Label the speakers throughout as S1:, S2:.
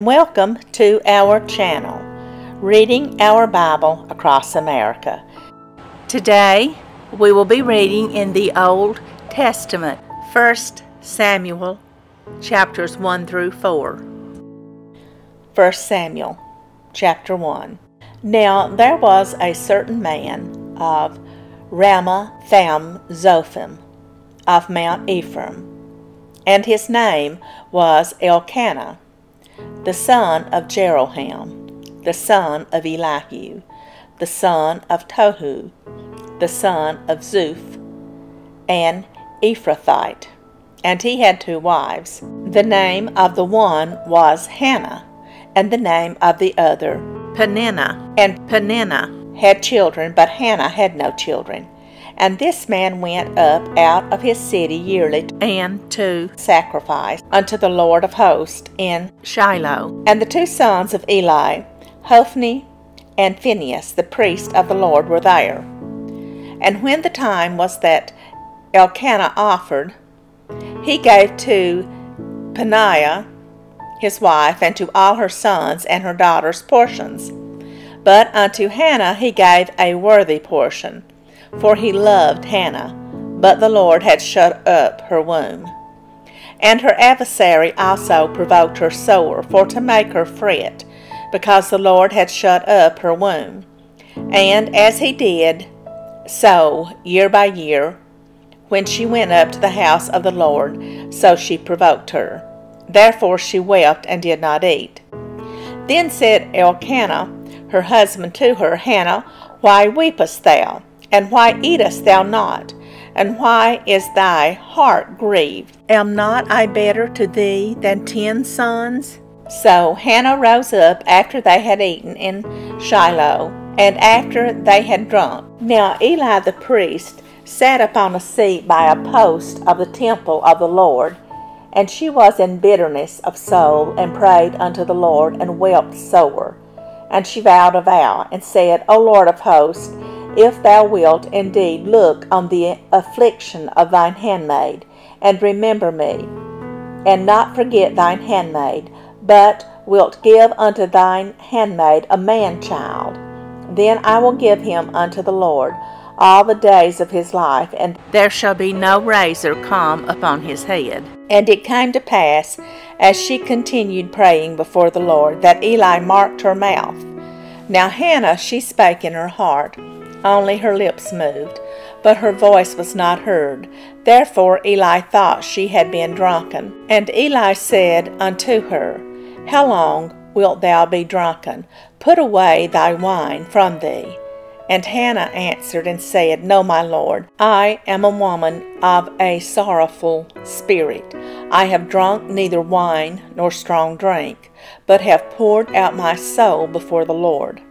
S1: Welcome to our channel, Reading Our Bible Across America. Today we will be reading in the Old Testament, 1 Samuel chapters 1 through 4. 1 Samuel chapter 1. Now there was a certain man of Ramathaim-zophim of Mount Ephraim, and his name was Elkanah, the son of Jeroham, the son of Elihu, the son of Tohu, the son of Zuph, an Ephrathite. And he had 2 wives. The name of the one was Hannah, and the name of the other Peninnah. And Peninnah had children, but Hannah had no children. And this man went up out of his city yearly and to sacrifice unto the Lord of hosts in Shiloh. And the 2 sons of Eli, Hophni and Phinehas, the priest of the Lord, were there. And when the time was that Elkanah offered, he gave to Peninnah his wife, and to all her sons and her daughters portions. But unto Hannah he gave a worthy portion, for he loved Hannah, but the Lord had shut up her womb. And her adversary also provoked her sore, for to make her fret, because the Lord had shut up her womb. And as he did so year by year, when she went up to the house of the Lord, so she provoked her. Therefore she wept and did not eat. Then said Elkanah her husband to her, Hannah, why weepest thou? And why eatest thou not? And why is thy heart grieved? Am not I better to thee than 10 sons? So Hannah rose up after they had eaten in Shiloh, and after they had drunk. Now Eli the priest sat upon a seat by a post of the temple of the Lord, and she was in bitterness of soul, and prayed unto the Lord, and wept sore. And she vowed a vow, and said, O Lord of hosts, if thou wilt indeed look on the affliction of thine handmaid, and remember me, and not forget thine handmaid, but wilt give unto thine handmaid a man-child, then I will give him unto the Lord all the days of his life, and there shall be no razor come upon his head. And it came to pass, as she continued praying before the Lord, that Eli marked her mouth. Now Hannah, she spake in her heart, only her lips moved, but her voice was not heard. Therefore Eli thought she had been drunken. And Eli said unto her, How long wilt thou be drunken? Put away thy wine from thee. And Hannah answered and said, No, my Lord, I am a woman of a sorrowful spirit. I have drunk neither wine nor strong drink, but have poured out my soul before the Lord.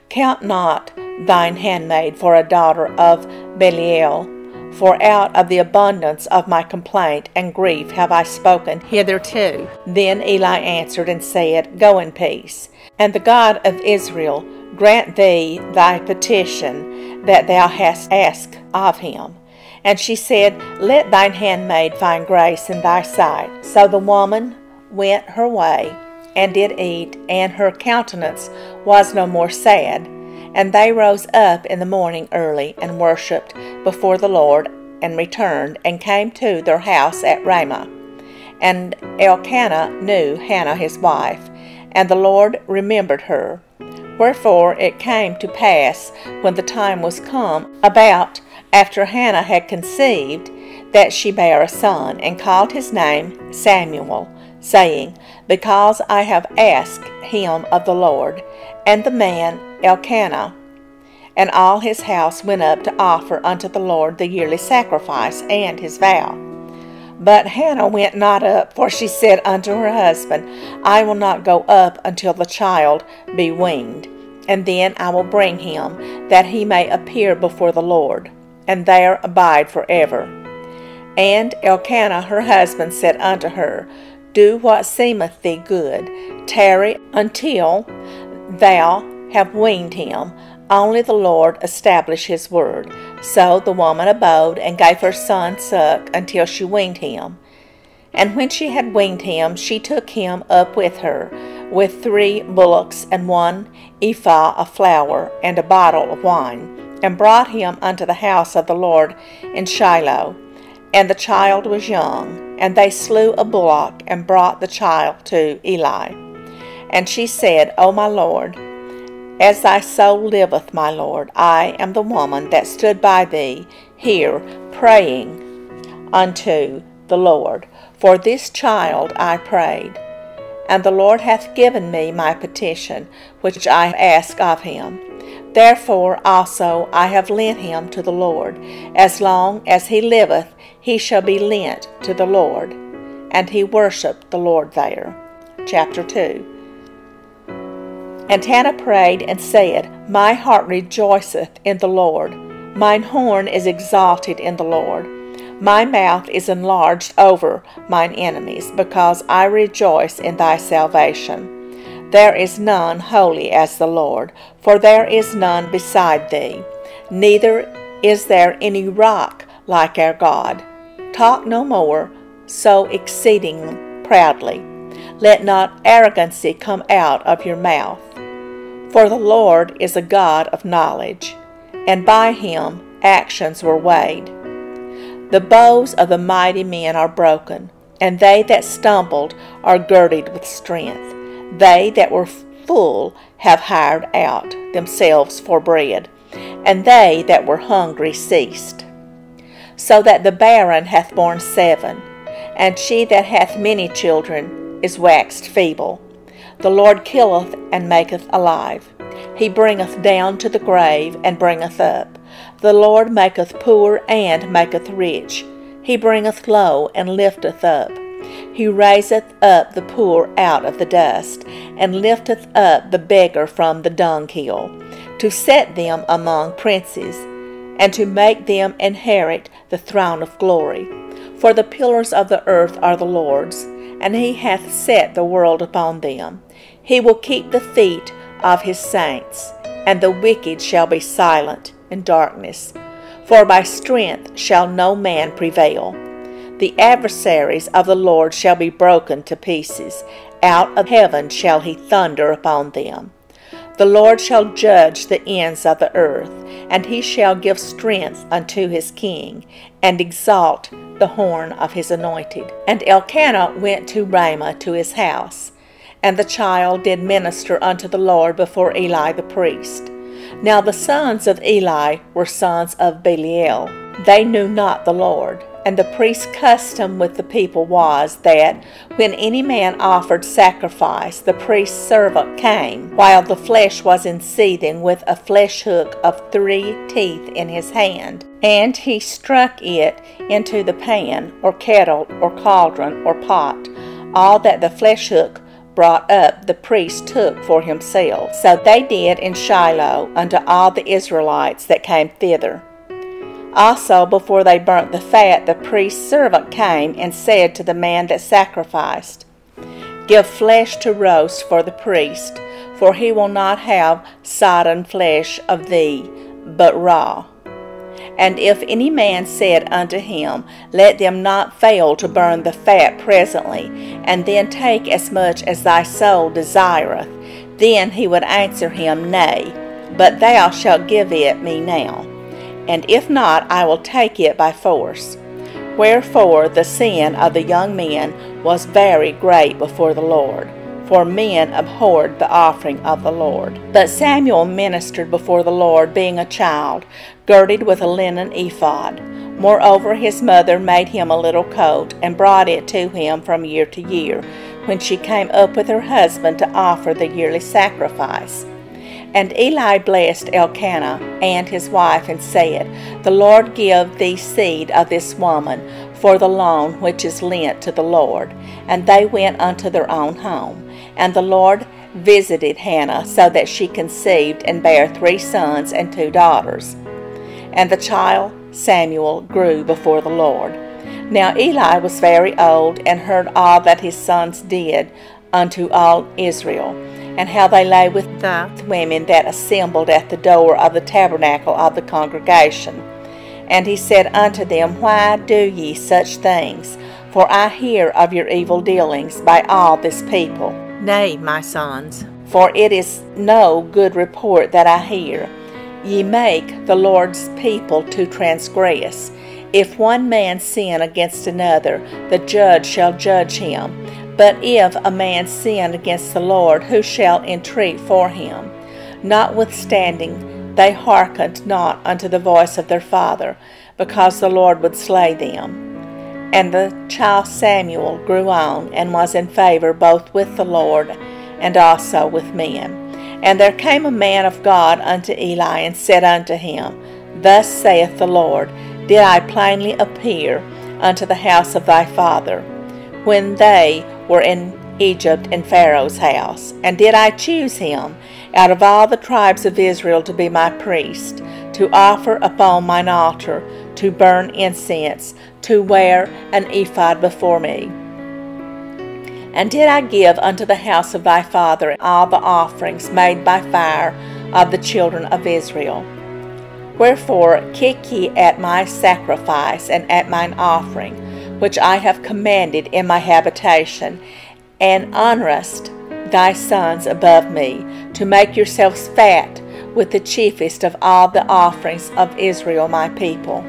S1: Count not thine handmaid for a daughter of Belial, for out of the abundance of my complaint and grief have I spoken hitherto. Then Eli answered and said, Go in peace, and the God of Israel grant thee thy petition that thou hast asked of him. And she said, Let thine handmaid find grace in thy sight. So the woman went her way, and did eat, and her countenance was no more sad. And they rose up in the morning early, and worshipped before the Lord, and returned, and came to their house at Ramah. And Elkanah knew Hannah his wife, and the Lord remembered her. Wherefore it came to pass, when the time was come, about after Hannah had conceived, that she bare a son, and called his name Samuel, saying, Because I have asked him of the Lord. And the man Elkanah and all his house went up to offer unto the Lord the yearly sacrifice and his vow. But Hannah went not up, for she said unto her husband, I will not go up until the child be weaned, and then I will bring him, that he may appear before the Lord, and there abide forever. And Elkanah her husband said unto her, Do what seemeth thee good, tarry until thou have weaned him. Only the Lord establish his word. So the woman abode, and gave her son suck until she weaned him. And when she had weaned him, she took him up with her, with 3 bullocks and 1 ephah of flour and a bottle of wine, and brought him unto the house of the Lord in Shiloh. And the child was young, and they slew a bullock and brought the child to Eli. And she said, O my Lord, as thy soul liveth, my Lord, I am the woman that stood by thee here praying unto the Lord. For this child I prayed, and the Lord hath given me my petition, which I asked of him. Therefore also I have lent him to the Lord. As long as he liveth, he shall be lent to the Lord. And he worshipped the Lord there. Chapter 2. And Hannah prayed and said, My heart rejoiceth in the Lord. Mine horn is exalted in the Lord. My mouth is enlarged over mine enemies, because I rejoice in thy salvation. There is none holy as the Lord, for there is none beside thee. Neither is there any rock like our God. Talk no more so exceeding proudly. Let not arrogancy come out of your mouth. For the Lord is a God of knowledge, and by him actions were weighed. The bows of the mighty men are broken, and they that stumbled are girded with strength. They that were full have hired out themselves for bread, and they that were hungry ceased. So that the barren hath borne 7, and she that hath many children is waxed feeble. The Lord killeth and maketh alive. He bringeth down to the grave and bringeth up. The Lord maketh poor and maketh rich. He bringeth low and lifteth up. He raiseth up the poor out of the dust, and lifteth up the beggar from the dunghill, to set them among princes, and to make them inherit the throne of glory. For the pillars of the earth are the Lord's, and he hath set the world upon them. He will keep the feet of his saints, and the wicked shall be silent in darkness. For by strength shall no man prevail. The adversaries of the Lord shall be broken to pieces. Out of heaven shall he thunder upon them. The Lord shall judge the ends of the earth, and he shall give strength unto his king, and exalt the horn of his anointed. And Elkanah went to Ramah to his house, and the child did minister unto the Lord before Eli the priest. Now the sons of Eli were sons of Belial. They knew not the Lord. And the priest's custom with the people was that when any man offered sacrifice, the priest's servant came, while the flesh was in seething, with a flesh hook of 3 teeth in his hand. And he struck it into the pan, or kettle, or cauldron, or pot. All that the flesh hook brought up the priest took for himself. So they did in Shiloh unto all the Israelites that came thither. Also, before they burnt the fat, the priest's servant came and said to the man that sacrificed, Give flesh to roast for the priest, for he will not have sodden flesh of thee, but raw. And if any man said unto him, Let them not fail to burn the fat presently, and then take as much as thy soul desireth, then he would answer him, Nay, but thou shalt give it me now. And if not, I will take it by force. Wherefore the sin of the young men was very great before the Lord, for men abhorred the offering of the Lord. But Samuel ministered before the Lord, being a child, girded with a linen ephod. Moreover his mother made him a little coat, and brought it to him from year to year, when she came up with her husband to offer the yearly sacrifice. And Eli blessed Elkanah and his wife, and said, The Lord give thee seed of this woman for the loan which is lent to the Lord. And they went unto their own home. And the Lord visited Hannah, so that she conceived and bare 3 sons and 2 daughters. And the child Samuel grew before the Lord. Now Eli was very old, and heard all that his sons did unto all Israel, and how they lay with the women that assembled at the door of the tabernacle of the congregation. And he said unto them, Why do ye such things? For I hear of your evil dealings by all this people. Nay, my sons, for it is no good report that I hear. Ye make the Lord's people to transgress. If one man sin against another, the judge shall judge him. But if a man sin against the Lord, who shall entreat for him? Notwithstanding, they hearkened not unto the voice of their father, because the Lord would slay them. And the child Samuel grew on, and was in favor both with the Lord and also with men. And there came a man of God unto Eli, and said unto him, Thus saith the Lord, Did I plainly appear unto the house of thy father, when they were in Egypt in Pharaoh's house? And did I choose him out of all the tribes of Israel to be my priest, to offer upon mine altar, to burn incense, to wear an ephod before me? And did I give unto the house of thy father all the offerings made by fire of the children of Israel? Wherefore kick ye at my sacrifice and at mine offering, which I have commanded in my habitation, and honorest thy sons above me, to make yourselves fat with the chiefest of all the offerings of Israel my people.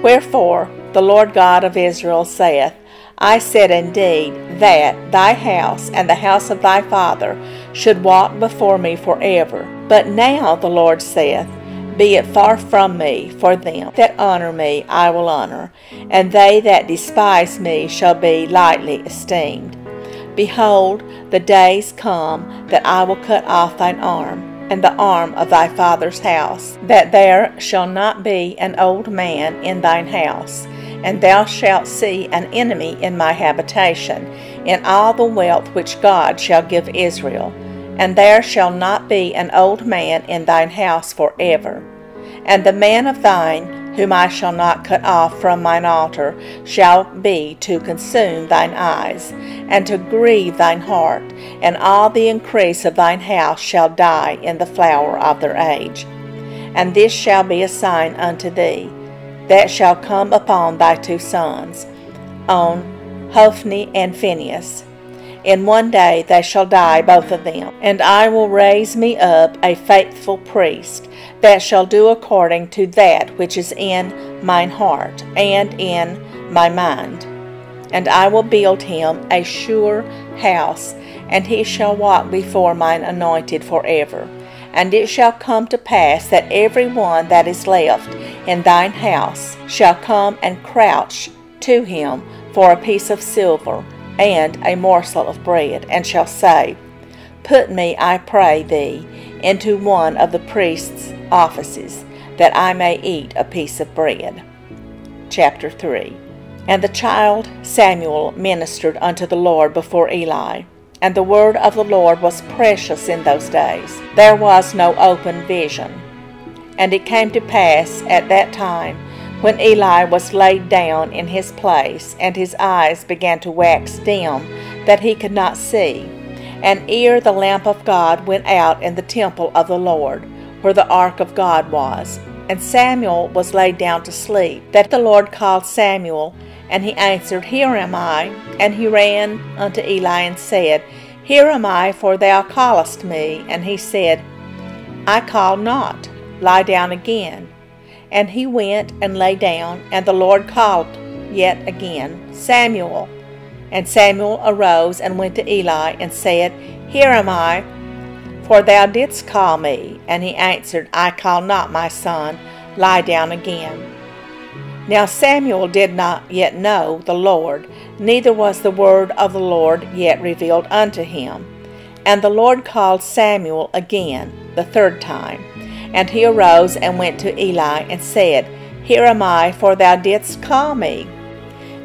S1: Wherefore the Lord God of Israel saith, I said indeed that thy house and the house of thy father should walk before me forever. But now the Lord saith, Be it far from me, for them that honor me I will honor, and they that despise me shall be lightly esteemed. Behold, the days come that I will cut off thine arm, and the arm of thy father's house, that there shall not be an old man in thine house. And thou shalt see an enemy in my habitation, in all the wealth which God shall give Israel. And there shall not be an old man in thine house forever. And the man of thine, whom I shall not cut off from mine altar, shall be to consume thine eyes, and to grieve thine heart, and all the increase of thine house shall die in the flower of their age. And this shall be a sign unto thee, that shall come upon thy two sons, on Hophni and Phinehas. In one day they shall die both of them, and I will raise me up a faithful priest, that shall do according to that which is in mine heart and in my mind. And I will build him a sure house, and he shall walk before mine anointed forever. And it shall come to pass that every one that is left in thine house shall come and crouch to him for a piece of silver and a morsel of bread, and shall say, Put me, I pray thee, into one of the priest's offices, that I may eat a piece of bread. Chapter 3. And the child Samuel ministered unto the Lord before Eli. And the word of the Lord was precious in those days. There was no open vision. And it came to pass at that time, when Eli was laid down in his place, and his eyes began to wax dim, that he could not see, and ere the lamp of God went out in the temple of the Lord, where the ark of God was. And Samuel was laid down to sleep, that the Lord called Samuel, and he answered, Here am I. And he ran unto Eli and said, Here am I, for thou callest me. And he said, I call not, lie down again. And he went and lay down, and the Lord called yet again, Samuel. And Samuel arose and went to Eli and said, Here am I, for thou didst call me. And he answered, I call not, my son, lie down again. Now Samuel did not yet know the Lord, neither was the word of the Lord yet revealed unto him. And the Lord called Samuel again, the third time. And he arose and went to Eli and said, Here am I, for thou didst call me.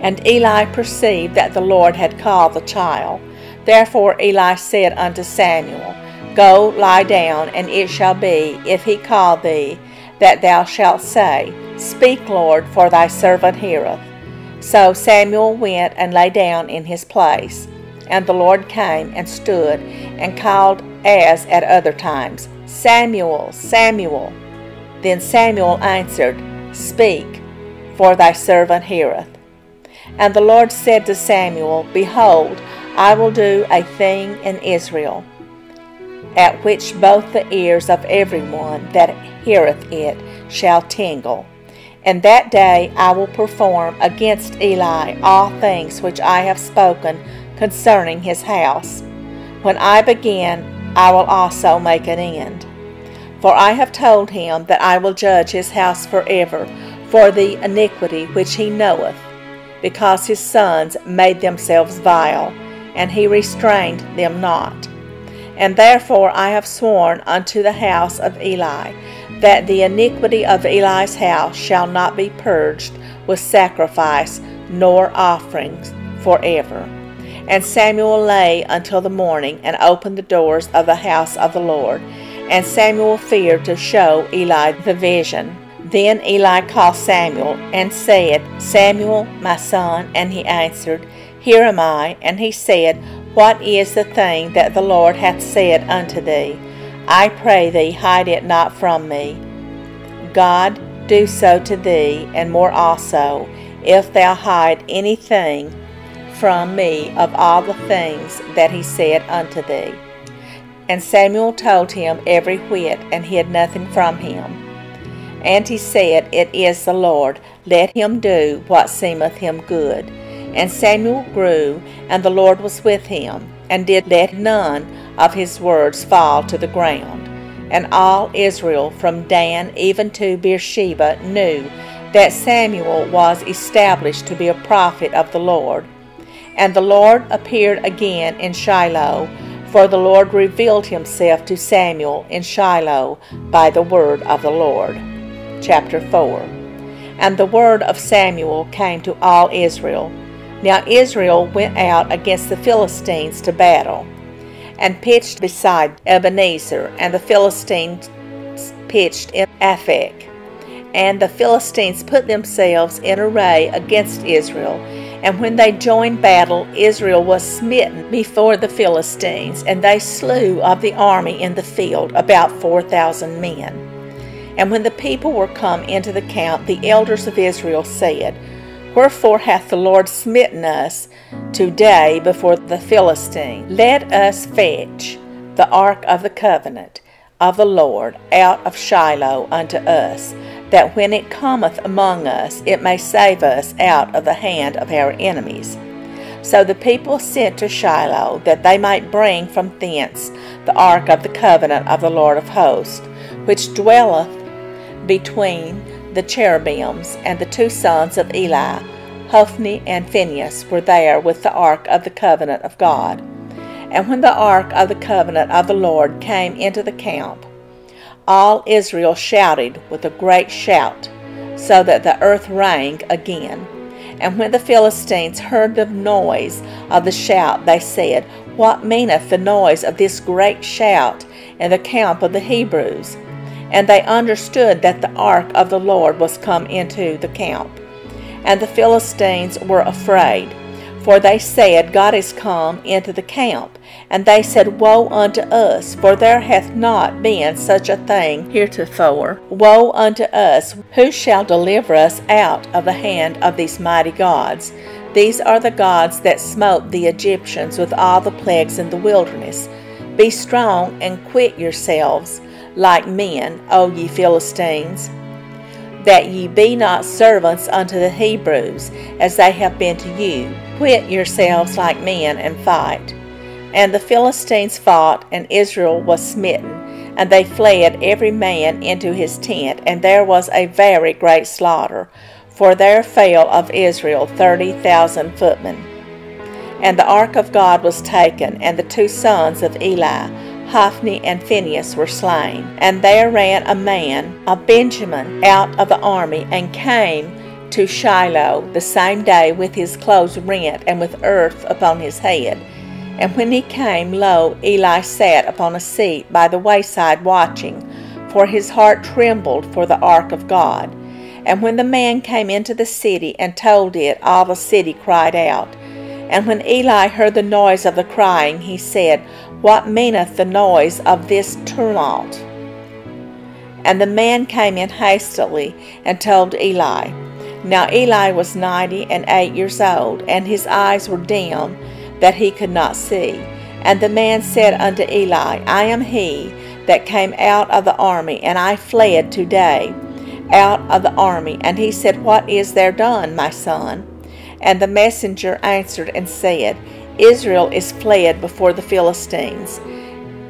S1: And Eli perceived that the Lord had called the child. Therefore Eli said unto Samuel, Go, lie down, and it shall be, if he call thee, that thou shalt say, Speak, Lord, for thy servant heareth. So Samuel went and lay down in his place. And the Lord came and stood and called as at other times, Samuel, Samuel. Then Samuel answered, Speak, for thy servant heareth. And the Lord said to Samuel, Behold, I will do a thing in Israel, at which both the ears of everyone that heareth it shall tingle. And that day I will perform against Eli all things which I have spoken concerning his house. When I begin, I will also make an end. For I have told him that I will judge his house forever for the iniquity which he knoweth, because his sons made themselves vile, and he restrained them not. And therefore I have sworn unto the house of Eli, that the iniquity of Eli's house shall not be purged with sacrifice nor offerings forever. And Samuel lay until the morning, and opened the doors of the house of the Lord. And Samuel feared to show Eli the vision. Then Eli called Samuel, and said, Samuel, my son. And he answered, Here am I. And he said, What is the thing that the Lord hath said unto thee? I pray thee, hide it not from me. God do so to thee, and more also, if thou hide anything from me of all the things that he said unto thee. And Samuel told him every whit, and hid nothing from him. And he said, It is the Lord, let him do what seemeth him good. And Samuel grew, and the Lord was with him, and did let none of his words fall to the ground. And all Israel from Dan even to Beersheba knew that Samuel was established to be a prophet of the Lord. And the Lord appeared again in Shiloh, for the Lord revealed himself to Samuel in Shiloh by the word of the Lord. Chapter 4. And the word of Samuel came to all Israel. Now Israel went out against the Philistines to battle, and pitched beside Ebenezer, and the Philistines pitched in Aphek. And the Philistines put themselves in array against Israel. And when they joined battle, Israel was smitten before the Philistines, and they slew of the army in the field about 4,000 men. And when the people were come into the camp, the elders of Israel said, Wherefore hath the Lord smitten us today before the Philistines? Let us fetch the ark of the covenant of the Lord out of Shiloh unto us, that when it cometh among us, it may save us out of the hand of our enemies. So the people sent to Shiloh, that they might bring from thence the ark of the covenant of the Lord of hosts, which dwelleth between the cherubims. And the two sons of Eli, Hophni and Phinehas, were there with the ark of the covenant of God. And when the ark of the covenant of the Lord came into the camp, all Israel shouted with a great shout, so that the earth rang again. And when the Philistines heard the noise of the shout, they said, What meaneth the noise of this great shout in the camp of the Hebrews? And they understood that the ark of the Lord was come into the camp. And the Philistines were afraid, for they said, God is come into the camp. And they said, Woe unto us, for there hath not been such a thing heretofore. Woe unto us, who shall deliver us out of the hand of these mighty gods? These are the gods that smote the Egyptians with all the plagues in the wilderness. Be strong and quit yourselves like men, O ye Philistines, that ye be not servants unto the Hebrews, as they have been to you. Quit yourselves like men, and fight. And the Philistines fought, and Israel was smitten, and they fled every man into his tent, and there was a very great slaughter, for there fell of Israel 30,000 footmen. And the ark of God was taken, and the two sons of Eli, Hophni and Phinehas, were slain. And there ran a man of Benjamin out of the army, and came to Shiloh the same day with his clothes rent, and with earth upon his head. And when he came, lo, Eli sat upon a seat by the wayside watching, for his heart trembled for the ark of God. And when the man came into the city and told it, all the city cried out. And when Eli heard the noise of the crying, he said, What meaneth the noise of this tumult? And the man came in hastily and told Eli. Now Eli was 98 years old, and his eyes were dim, that he could not see. And the man said unto Eli, I am he that came out of the army, and I fled today out of the army. And he said, What is there done, my son? And the messenger answered and said, Israel is fled before the Philistines,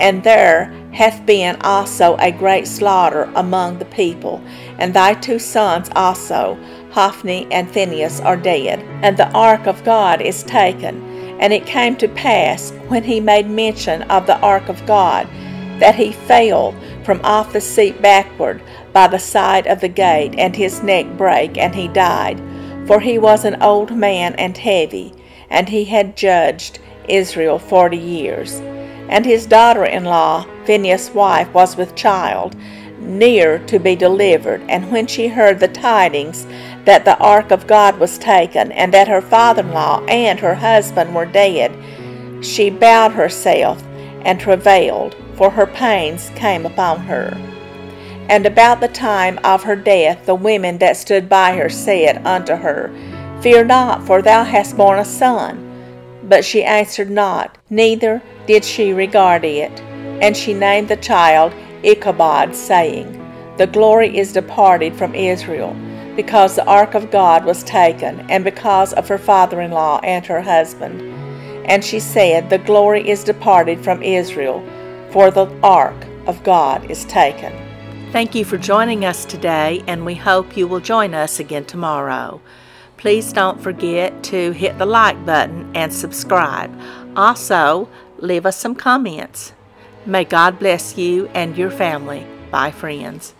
S1: and there hath been also a great slaughter among the people, and thy 2 sons also, Hophni and Phinehas, are dead, and the ark of God is taken. And it came to pass, when he made mention of the ark of God, that he fell from off the seat backward by the side of the gate, and his neck brake, and he died. For he was an old man and heavy, and he had judged Israel 40 years. And his daughter-in-law, Phinehas' wife, was with child, near to be delivered. And when she heard the tidings that the ark of God was taken, and that her father-in-law and her husband were dead, she bowed herself and travailed, for her pains came upon her. And about the time of her death, the women that stood by her said unto her, Fear not, for thou hast borne a son. But she answered not, neither did she regard it. And she named the child Ichabod, saying, The glory is departed from Israel, because the ark of God was taken, and because of her father-in-law and her husband. And she said, The glory is departed from Israel, for the ark of God is taken. Thank you for joining us today, and we hope you will join us again tomorrow. Please don't forget to hit the like button and subscribe. Also, leave us some comments. May God bless you and your family. Bye, friends.